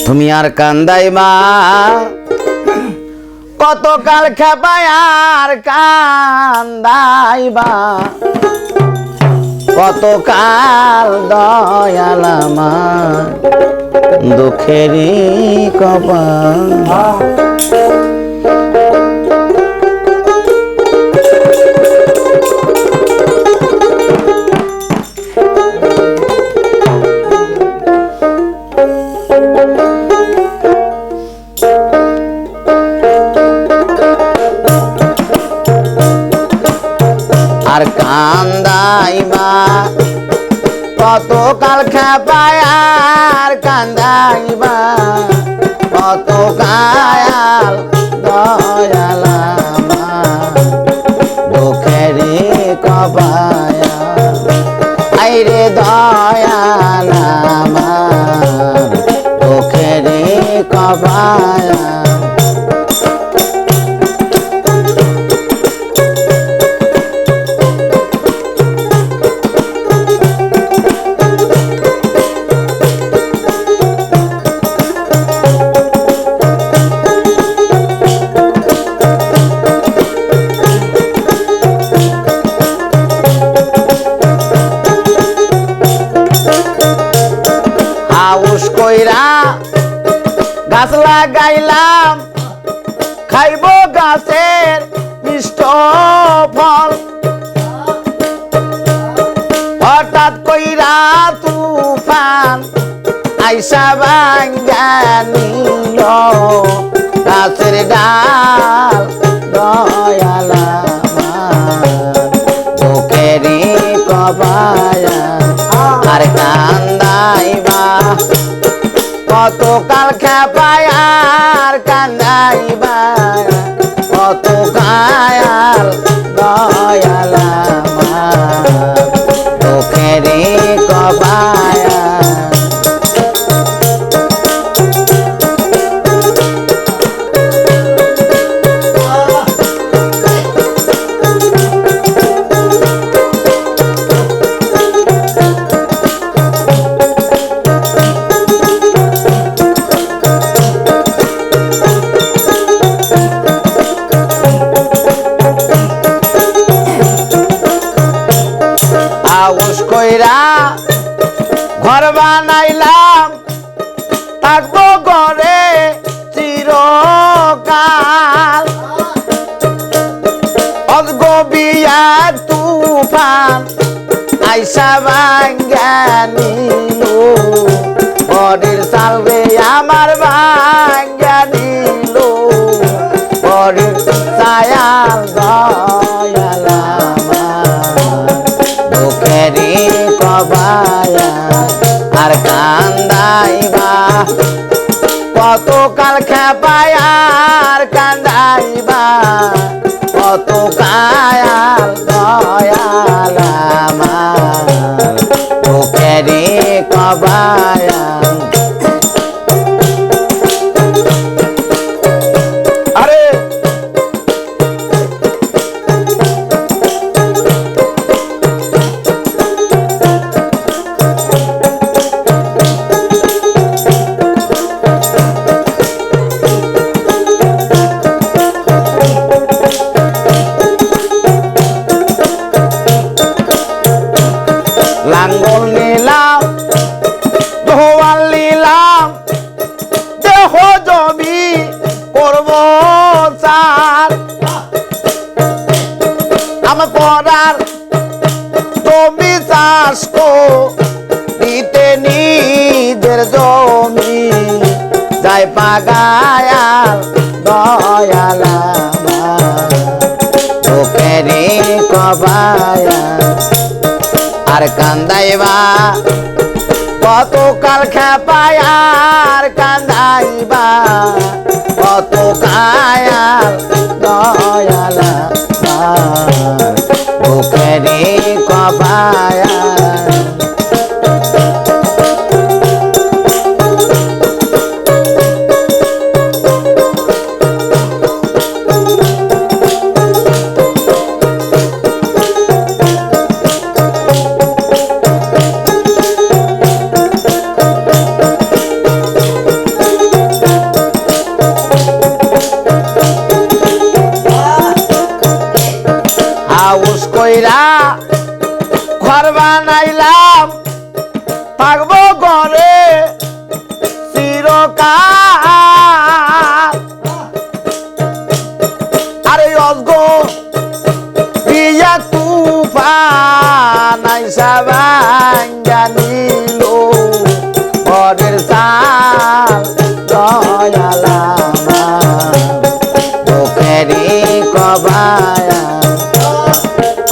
তুমি আর কান্দাইবা কতকাল খেপায় আর কান্দাইবা কতকাল দয়াল আমার দুঃখেরই কপাল আর কান্দাইবা কতকাল খেপায় আর কান্দাইবা কতকাল দয়াল আমার দুঃখেরই কপাল আইরে দয়াল আমার দুঃখেরই কপাল হাউস কইরা গাছ লাগাইলাম খাইব গাছের মিষ্ট ফল হঠাৎ কইরা তুফান আইসা ভাঙ্গা নিল গাছের ডাল দয়াল আমার বুকেরই কপাল আর কান্দাইবা কতকাল খেপায় আর কান্দাইবা কতকাল দয়াল আমার দুঃখেরই কপাল হাউস কইরা ঘর বানাইলাম থাকবো ঘরে চিরকাল অগবিয়া তুফান আইসা ভাঙ্গা নিল ঘরের চাল রে আমার ভাঙ্গা নিল ঘরের ছায়াল দয়াল দুঃখেরই কপাল আর কান্দাইবা কতকাল খেপায় আর কান্দাইবা কতকাল দয়াল আমার দুঃখেরই কপাল আরে লাঙ্গল নিলাম দোয়াল নিলাম দেহ জমি করব চার আমার পড়ার জমি চাষ নিতে নিজের জমি যাই পাগায়াল দয়াল আমার দুঃখেরই কপাল আর কান্দাইবা কতকাল খেপায় আর কান্দাইবা কতকাল দয়াল আমার বুকেরই কপাল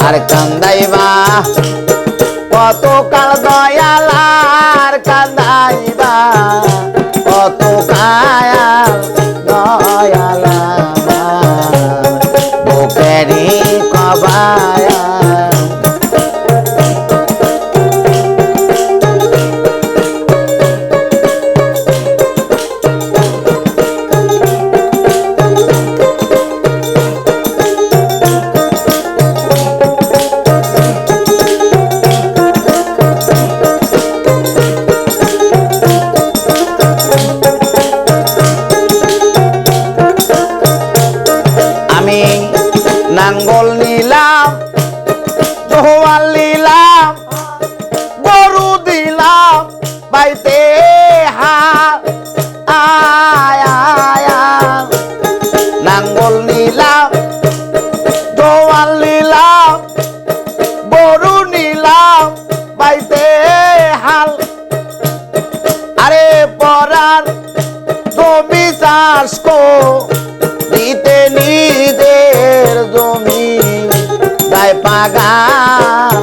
আর কান্দাইবা কত কাল দয়াল আর কান্দাইবা কত কায়াল দয়াল আমার বুকেরি কবায়া নাঙ্গল নিলাম দোয়াল নিলাম গরু দিলাম বাইতে আয়া নাঙ্গল নিলাম দোয়াল নিলাম গরু নিলাম বাইতে হাল আরে পরার জমি চাষ দিতে নিজের জমি তাই পাগাল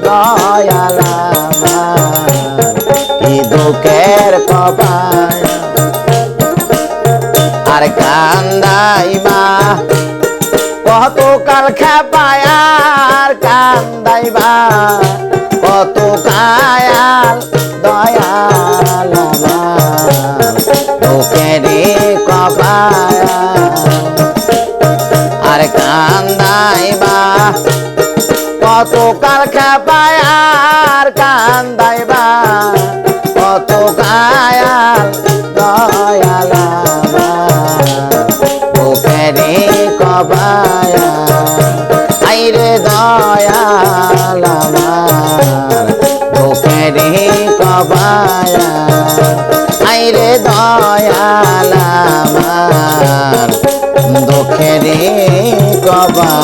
দয়াল আমার কি দুঃখের কপাল আর কান্দাইবা কত কাল খেপায় আর কান্দাইবা কত কায়াল দয়াল আমার দুঃখেরই কপাল আর কান্দাইবা কত কাল খেপায় আর কান্দাইবা কত কায়াল দয়াল বুকেরি কবায়া আইরে দয়াল বুকেরি কবায়া আইরে দয়াল দুঃখেরি কবায়া।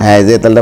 হ্যাঁ যে তাহলে